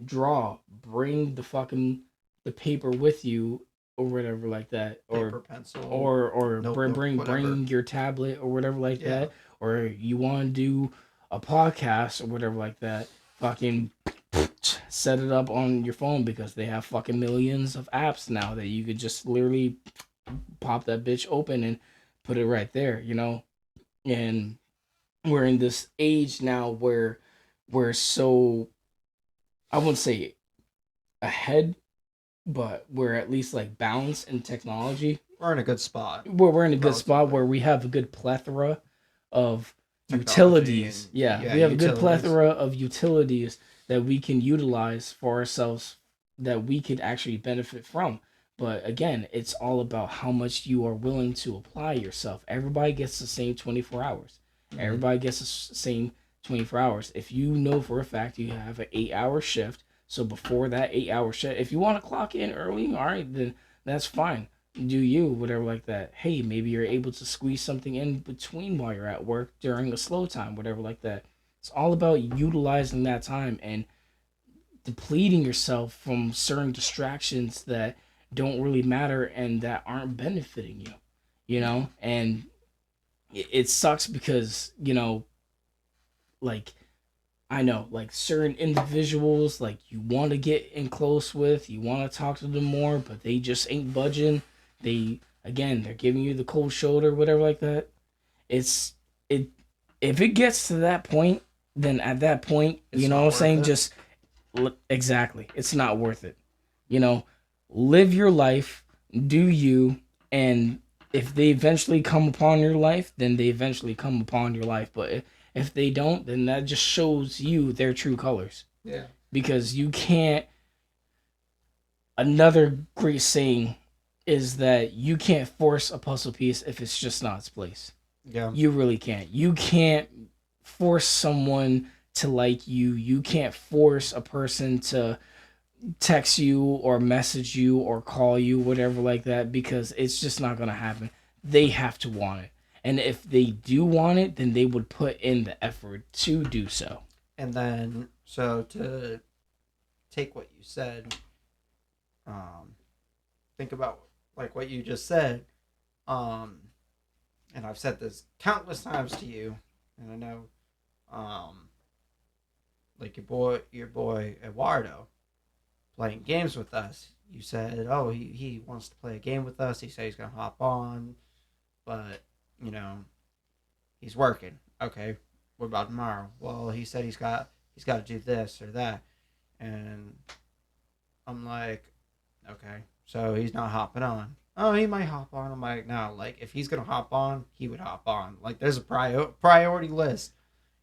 draw, bring the paper with you or whatever like that, or paper, pencil, or notebook, bring your tablet or whatever like that, or you want to do a podcast or whatever like that. Fucking set it up on your phone because they have fucking millions of apps now that you could just literally pop that bitch open and put it right there, you know? And we're in this age now where we're so, I wouldn't say ahead, but we're at least like balanced in technology. We're in a good spot. We're in a good spot where we have a good plethora of utilities. We have a good plethora of utilities that we can utilize for ourselves that we could actually benefit from. But again, it's all about how much you are willing to apply yourself. Everybody gets the same 24 hours. Mm-hmm. Everybody gets the same 24 hours. If you know for a fact you have an 8-hour shift, so before that 8-hour shift, if you want to clock in early, all right, then that's fine. Do you, whatever like that. Hey, maybe you're able to squeeze something in between while you're at work during a slow time, whatever like that. It's all about utilizing that time and depleting yourself from certain distractions that don't really matter and that aren't benefiting you, you know? And it sucks because, you know, like, I know, like, certain individuals, like, you want to get in close with, you want to talk to them more, but they just ain't budging. They're giving you the cold shoulder, whatever like that. If it gets to that point, then at that point, you know what I'm saying? Just, exactly. It's not worth it. You know, live your life, do you, and if they eventually come upon your life, then they eventually come upon your life. But if they don't, then that just shows you their true colors. Yeah. Because you can't. Another great saying is that you can't force a puzzle piece if it's just not its place. Yeah. You really can't. You can't force someone to like you. You can't force a person to text you or message you or call you, whatever like that, because it's just not going to happen. They have to want it. And if they do want it, then they would put in the effort to do so. And then, so to take what you said, think about like what you just said. and I've said this countless times to you, and I know, like your boy Eduardo, playing games with us. You said, oh, he wants to play a game with us. He said he's gonna hop on, but you know, he's working. Okay, what about tomorrow? Well, he said he's got to do this or that, and I'm like, okay, so he's not hopping on. Oh, he might hop on. I'm like, no, like if he's gonna hop on, he would hop on. Like there's a priority list.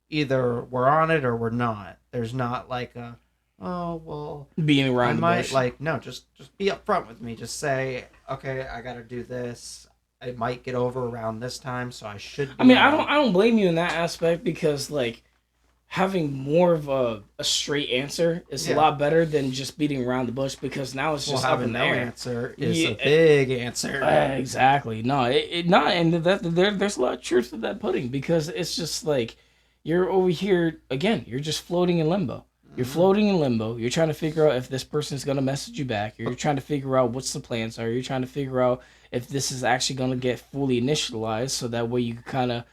Either we're on it or we're not. There's not like a, oh well, Being I around the might bush. like no, just be upfront with me. Just say, okay, I gotta do this. It might get over around this time, so I should. I mean, I don't blame you in that aspect because like having more of a straight answer is a lot better than just beating around the bush because now it's just up in the no air. Answer is a big answer. Exactly. No, it not, and there's a lot of truth to that pudding because it's just like you're over here again. You're just floating in limbo. You're floating in limbo. You're trying to figure out if this person is gonna message you back. You're trying to figure out what's the plans are. You're trying to figure out if this is actually gonna get fully initialized, so that way you can kind of,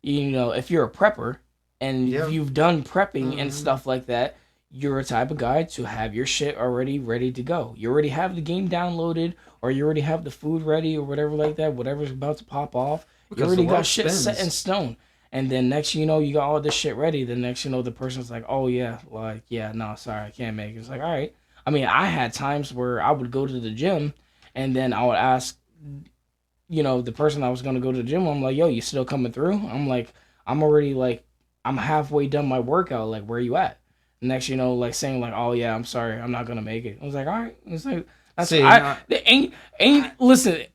if you're a prepper and you've done prepping and stuff like that, you're a type of guy to have your shit already ready to go. You already have the game downloaded, or you already have the food ready, or whatever like that. Whatever's about to pop off, you already got shit set in stone. And then next you know, you got all this shit ready. Then next you know, the person's like, oh yeah, like, yeah, no, sorry, I can't make it. It's like, all right. I mean, I had times where I would go to the gym and then I would ask, the person I was going to go to the gym, I'm like, yo, you still coming through? I'm like, I'm already like, I'm halfway done my workout. Like, where you at? Next, like saying like, oh yeah, I'm sorry, I'm not going to make it. I was like, all right. It's like, that's listen,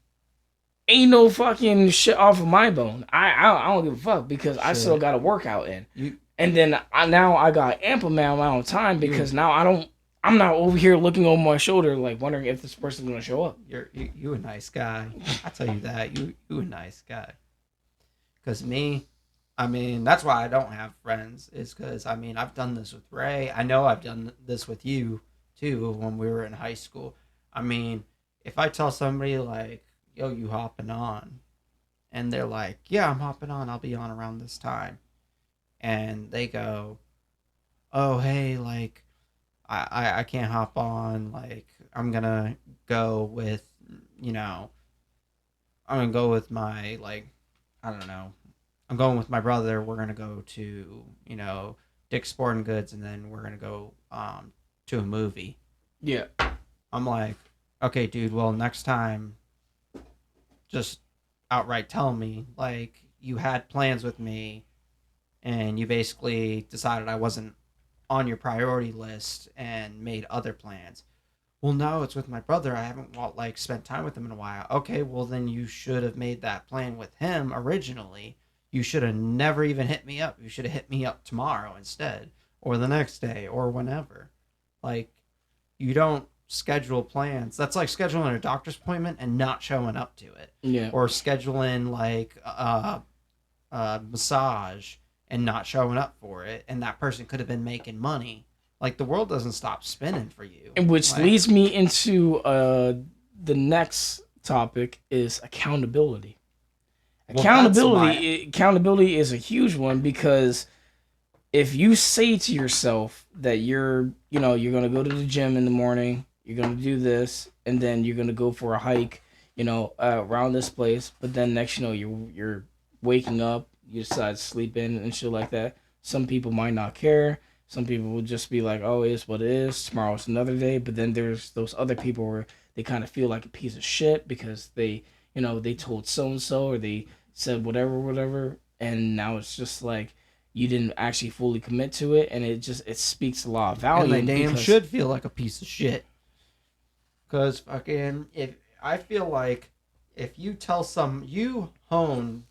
ain't no fucking shit off of my bone. I don't give a fuck because I still got a workout in. And then now I got ample amount of time because now I'm not over here looking over my shoulder like wondering if this person's gonna show up. You a nice guy. I tell you that you a nice guy. Cause me, I mean that's why I don't have friends. Is because I mean I've done this with Ray. I know I've done this with you too when we were in high school. I mean if I tell somebody like, yo, you hopping on? And they're like, yeah, I'm hopping on. I'll be on around this time. And they go, oh, hey, like, I can't hop on. Like, I'm going to go with, I'm going to go with my, like, I don't know. I'm going with my brother. We're going to go to, Dick's Sporting Goods, and then we're going to go to a movie. Yeah. I'm like, okay, dude, well, next time, just outright tell me, like, you had plans with me and you basically decided I wasn't on your priority list and made other plans. Well, no, it's with my brother. I haven't, spent time with him in a while. Okay, well, then you should have made that plan with him originally. You should have never even hit me up. You should have hit me up tomorrow instead, or the next day, or whenever. Like, you don't schedule plans. That's like scheduling a doctor's appointment and not showing up to it. Yeah. Or scheduling like a massage and not showing up for it, and that person could have been making money. Like the world doesn't stop spinning for you. And which leads me into the next topic is accountability. Accountability is a huge one because if you say to yourself that you're going to go to the gym in the morning, you're going to do this, and then you're going to go for a hike, around this place. But then next, you're waking up, you decide to sleep in and shit like that. Some people might not care. Some people will just be like, oh, it's what it is. Tomorrow's another day. But then there's those other people where they kind of feel like a piece of shit because they told so-and-so or they said whatever. And now it's just like, you didn't actually fully commit to it. And it speaks a lot of value. And they damn should feel like a piece of shit. Because fucking, I feel like if you tell you hone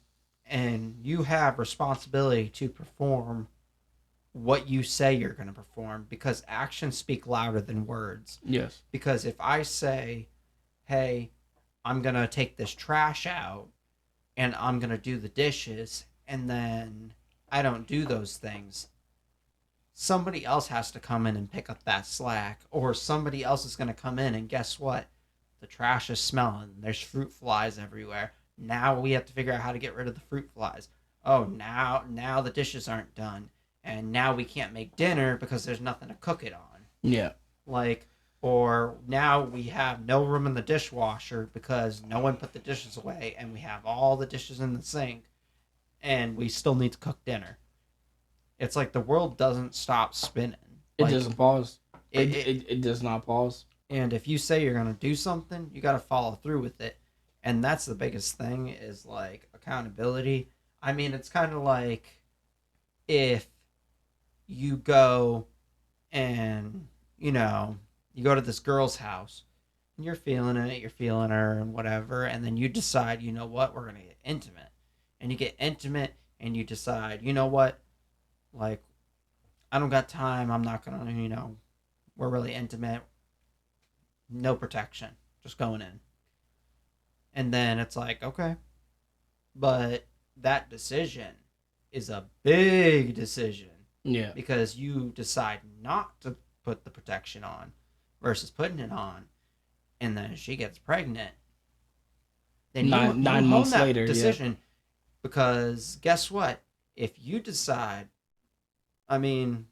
and you have responsibility to perform what you say you're going to perform, because actions speak louder than words. Yes. Because if I say, hey, I'm going to take this trash out and I'm going to do the dishes, and then I don't do those things, somebody else has to come in and pick up that slack, or somebody else is going to come in and guess what? The trash is smelling. There's fruit flies everywhere. now we have to figure out how to get rid of the fruit flies. Oh, now the dishes aren't done, and now we can't make dinner because there's nothing to cook it on. Yeah. Like, or now we have no room in the dishwasher because no one put the dishes away, and we have all the dishes in the sink, and we still need to cook dinner. It's like the world doesn't stop spinning. It Like, doesn't pause. It does not pause. and if you say you're gonna do something, you got to follow through with it, and that's the biggest thing is like accountability. I mean, it's kind of like if you go and you go to this girl's house and you're feeling it, you're feeling her and whatever, and then you decide, you know what, we're gonna get intimate, and you get intimate and you decide, you know what, like, I don't got time, I'm not gonna, we're really intimate, no protection, just going in. And then it's like, okay, but that decision is a big decision. Yeah. Because you decide not to put the protection on versus putting it on, and then she gets pregnant. Then nine you months own that later, decision, because guess what? If you decide, I mean,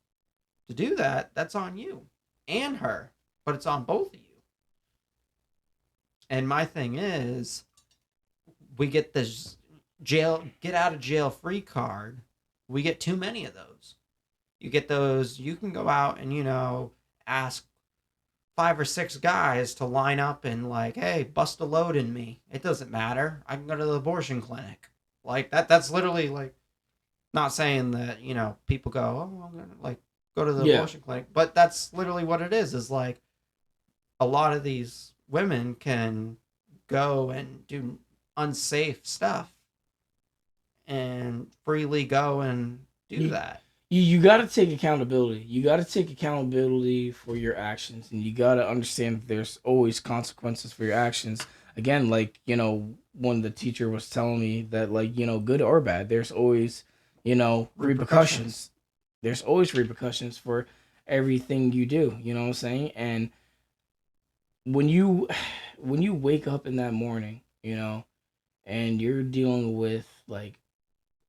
to do that, that's on you and her, but it's on both of you. And my thing is, we get this get out of jail free card. We get too many of those. You get those, you can go out and, ask 5 or 6 guys to line up and like, hey, bust a load in me. It doesn't matter. I can go to the abortion clinic. Like that's literally like, not saying that, people go, oh, I'm going to like go to the abortion clinic. But that's literally what it is like a lot of these women can go and do unsafe stuff and freely go and do that. You got to take accountability. You got to take accountability for your actions, and you got to understand that there's always consequences for your actions. Again, like, when the teacher was telling me that, like, good or bad, there's always, repercussions. There's always repercussions for everything you do. You know what I'm saying? And when you wake up in that morning, and you're dealing with like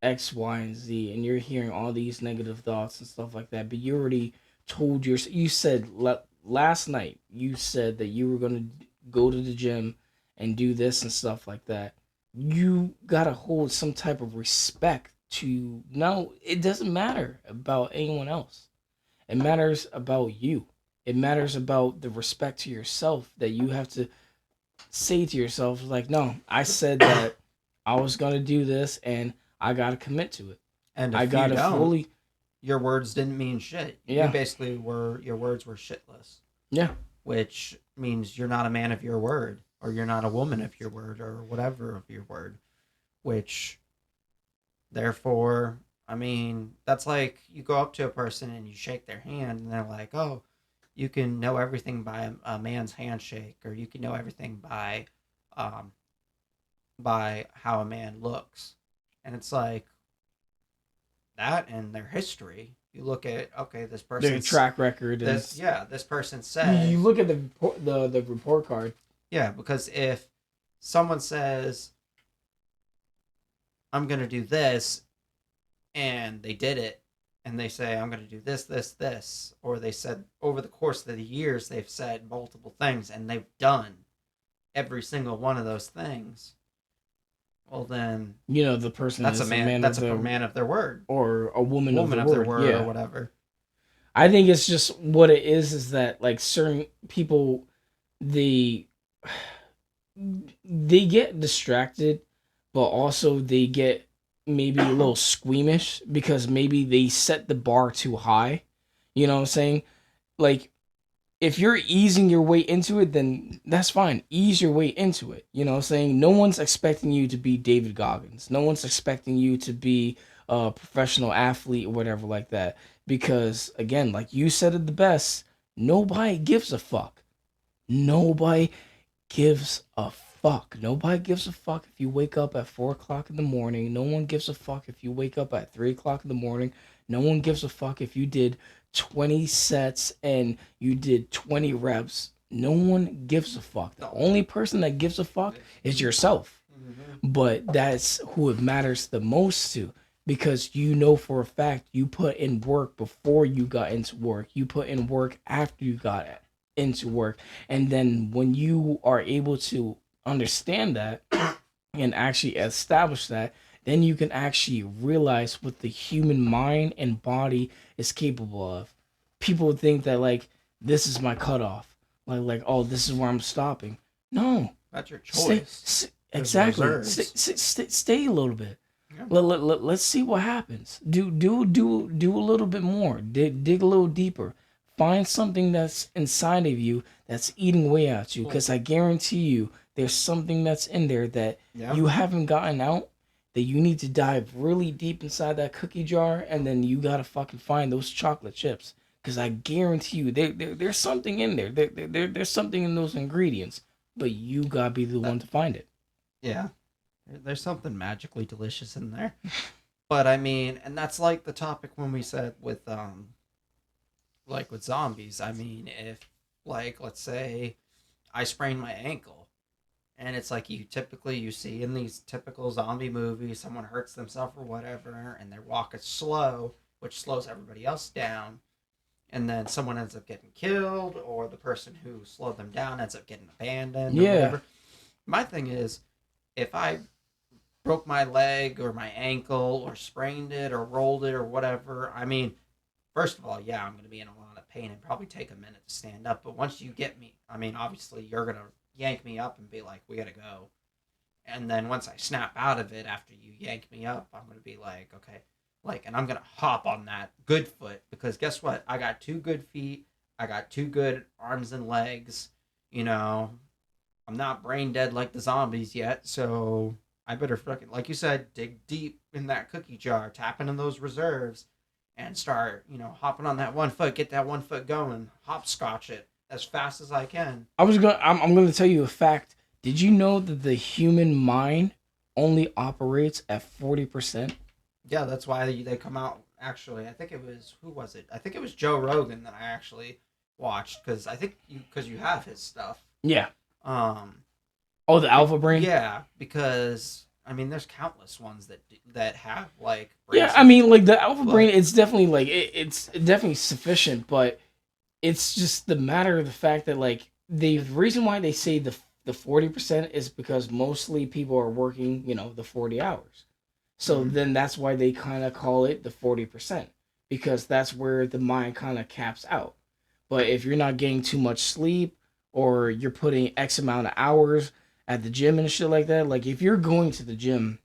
X, Y, and Z, and you're hearing all these negative thoughts and stuff like that, but you already told you said last night, you said that you were going to go to the gym and do this and stuff like that. You got to hold some type of respect to, no, it doesn't matter about anyone else. It matters about you. It matters about the respect to yourself that you have to say to yourself, like, no, I said that I was going to do this, and I gotta commit to it. And if I gotta you don't, fully. Your words didn't mean shit. Yeah. You basically your words were shitless. Yeah. Which means you're not a man of your word, or you're not a woman of your word, or whatever of your word. Which, therefore, I mean, that's like you go up to a person and you shake their hand, and they're like, oh, you can know everything by a man's handshake, or you can know everything by how a man looks. And it's like that and their history. You look at, okay, this person, their track record. This person said. You look at the report card. Yeah, because if someone says, I'm gonna do this, and they did it, and they say, I'm gonna do this, this, this, or they said over the course of the years they've said multiple things and they've done every single one of those things. Well, then the person that's is a man. That's a man of their word, or a woman of their word, or whatever. I think it's just what it is that like certain people, they get distracted, but also they get maybe a little squeamish because maybe they set the bar too high. You know what I'm saying? Like, if you're easing your way into it, then that's fine. Ease your way into it. You know what I'm saying? No one's expecting you to be David Goggins. No one's expecting you to be a professional athlete or whatever like that. Because, again, like you said it the best, nobody gives a fuck. Nobody gives a fuck. Nobody gives a fuck if you wake up at 4 o'clock in the morning. No one gives a fuck if you wake up at 3 o'clock in the morning. No one gives a fuck if you did 20 sets and you did 20 reps. No one gives a fuck. The only person that gives a fuck is yourself. but that's who it matters the most to, because you know for a fact you put in work before you got into work, you put in work after you got into work, and then when you are able to understand that and actually establish that, then you can actually realize what the human mind and body is capable of. People think that like this is my cutoff, like oh, this is where I'm stopping. No, That's your stay, choice. exactly. Reserves. Stay a little bit. Yeah. Let's see what happens. Do a little bit more. Dig a little deeper. Find something that's inside of you that's eating away at you. Because I guarantee you, there's something that's in there that Yeah. you haven't gotten out. That you need to dive really deep inside that cookie jar, and then you gotta fucking find those chocolate chips. Because I guarantee you, there's something in there. There's something in those ingredients, but you gotta be the one to find it. Yeah. There's something magically delicious in there. But I mean, and that's like the topic when we said with like with zombies. I mean, if like let's say I sprain my ankle and it's like you see in these typical zombie movies, someone hurts themselves or whatever and they're walking slow, which slows everybody else down, and then someone ends up getting killed or the person who slowed them down ends up getting abandoned or Yeah. whatever. My thing is, if I broke my leg or my ankle or sprained it or rolled it or whatever, I mean, first of all, yeah, I'm going to be in a lot of pain and probably take a minute to stand up. But once you get me, I mean, obviously you're going to yank me up and be like, we got to go. And then once I snap out of it after you yank me up, I'm going to be like, okay, like, and I'm going to hop on that good foot because guess what? I got 2 good feet. I got 2 good arms and legs. You know, I'm not brain dead like the zombies yet. So I better fucking, like you said, dig deep in that cookie jar, tap into those reserves, and start, hopping on that one foot, get that one foot going, hopscotch it as fast as I can. I'm gonna tell you a fact. Did you know that the human mind only operates at 40%? Yeah, that's why they come out. Actually, I think it was, who was it? I think it was Joe Rogan that I actually watched because I think because you have his stuff. Yeah. Um. Oh, the alpha brain. Yeah, because I mean, there's countless ones that have like. Yeah, I mean, like the alpha brain, it's definitely like it's definitely sufficient, but it's just the matter of the fact that like the reason why they say the 40% is because mostly people are working, the 40 hours. So then that's why they kind of call it the 40%, because that's where the mind kind of caps out. But if you're not getting too much sleep or you're putting X amount of hours at the gym and shit like that, like if you're going to the gym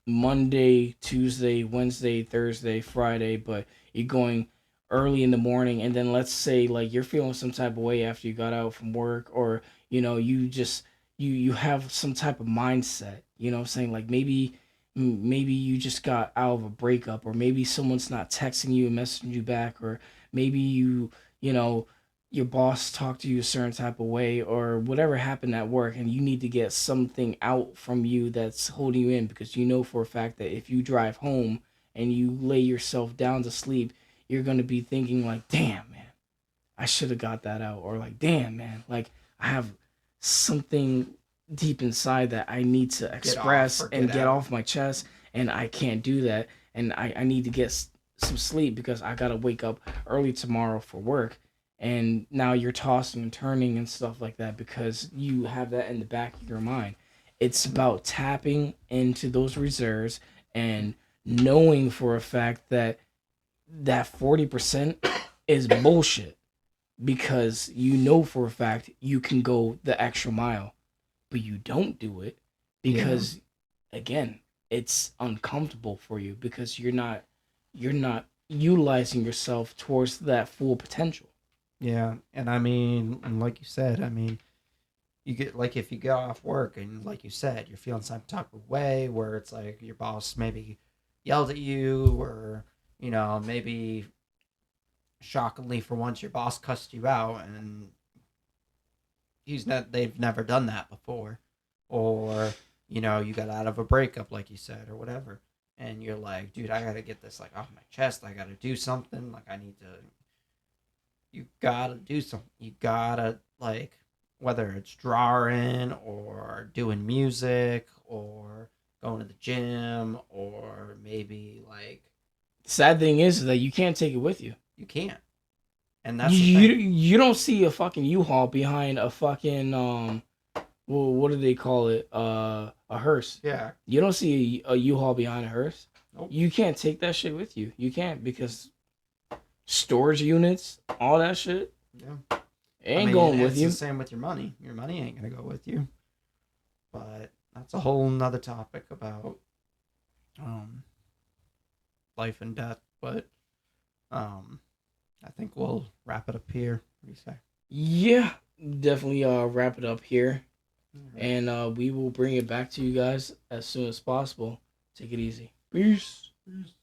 Monday, Tuesday, Wednesday, Thursday, Friday, but you're going early in the morning, and then let's say like you're feeling some type of way after you got out from work, or you just you have some type of mindset, what I'm saying, like maybe you just got out of a breakup, or maybe someone's not texting you and messaging you back, or maybe you know your boss talked to you a certain type of way, or whatever happened at work, and you need to get something out from you that's holding you in, because you know for a fact that if you drive home and you lay yourself down to sleep, you're going to be thinking like, damn man, I should have got that out, or like, damn man, like I have something deep inside that I need to express and get off my chest, and I can't do that, and I need to get some sleep because I gotta wake up early tomorrow for work. And now you're tossing and turning and stuff like that because you have that in the back of your mind. It's about tapping into those reserves and knowing for a fact that that 40% is bullshit, because you know for a fact you can go the extra mile, but you don't do it because again, it's uncomfortable for you because you're not utilizing yourself towards that full potential. Yeah, and I mean, and like you said, I mean, you get like if you get off work and like you said, you're feeling some type of way where it's like your boss maybe yelled at you, or maybe shockingly for once your boss cussed you out and they've never done that before, or you got out of a breakup like you said or whatever, and you're like, dude, I gotta get this like off my chest, I gotta do something, like I need to. You gotta do something. You gotta like whether it's drawing or doing music or going to the gym or maybe like Sad thing is that you can't take it with you. you can't. And that's the You thing. you don't see a fucking U-Haul behind a fucking well, what do they call it? A hearse. Yeah. You don't see a U-Haul behind a hearse. Nope. You can't take that shit with you. You can't because storage units, all that shit, Yeah. it ain't going with you. It's the same with your money. Your money ain't gonna go with you. But that's a whole nother topic about life and death. But I think we'll wrap it up here. What do you say? Yeah, definitely wrap it up here. Right. And we will bring it back to you guys as soon as possible. Take it easy. Peace. Peace.